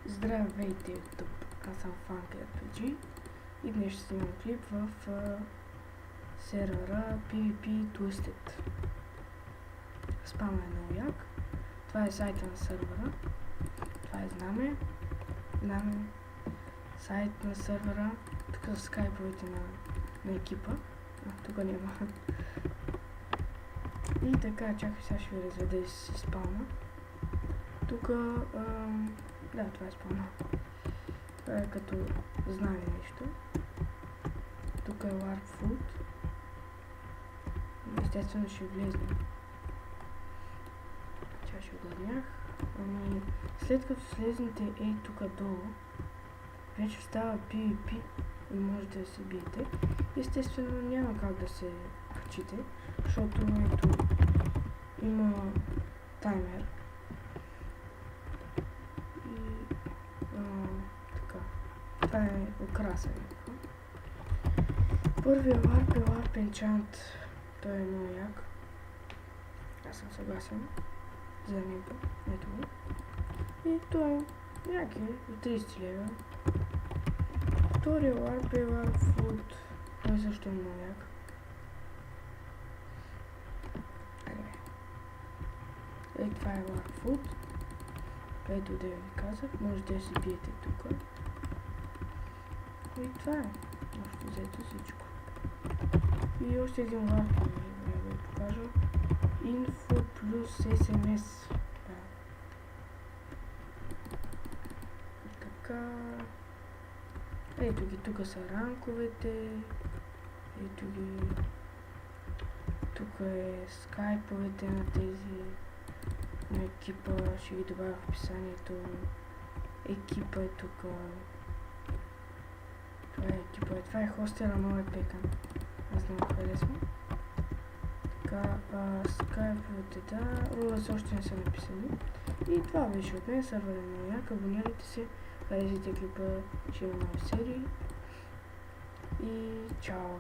Здравейте, YouTube! Аз съм FunkyRPG и днес ще снимам клип в сервера PvP Twisted. Спамът е много як. Това е сайта на сервера. Това е знаме. Сайт на сервера. Тук са скайповете на екипа. Тук няма. И така, чакай, сега ще ви разведа и си спална. Тук, да, това е спална. Това е като знали нещо. Тук е Warp Food. Естествено ще влезнем. Ча ще огладнях. След като слезнете тук долу, вече става PvP и можете да се биете. Естествено няма как да се качите, защото има таймер. Така. Това е украса. Първият варп е Warp Enchant. Той е много як. Аз съм съгласен за него. Ето го. И той е як е. За 30 лева. Вторият варп е Warp Food. Той също е много як. Това е Warp Food. Ето да ви казах, можете да си биете тук. И това е. Общо взето всичко. И още един варп, да ви покажа. Info плюс SMS. Да. Така. Ето ги, тук са ранковете. Ето ги. Тук е скайповете на тези. На екипа, ще ги добавя в описанието. Екипа е тук. Това е екипа. Това е хостера, много е пекан. Аз много харесвам. Така, скайповете, да. Рулърс още не са написани. И това беше от мен. Сервер е много як. Абонирайте се. Харесайте клипа. Ще има нови серии. И чао!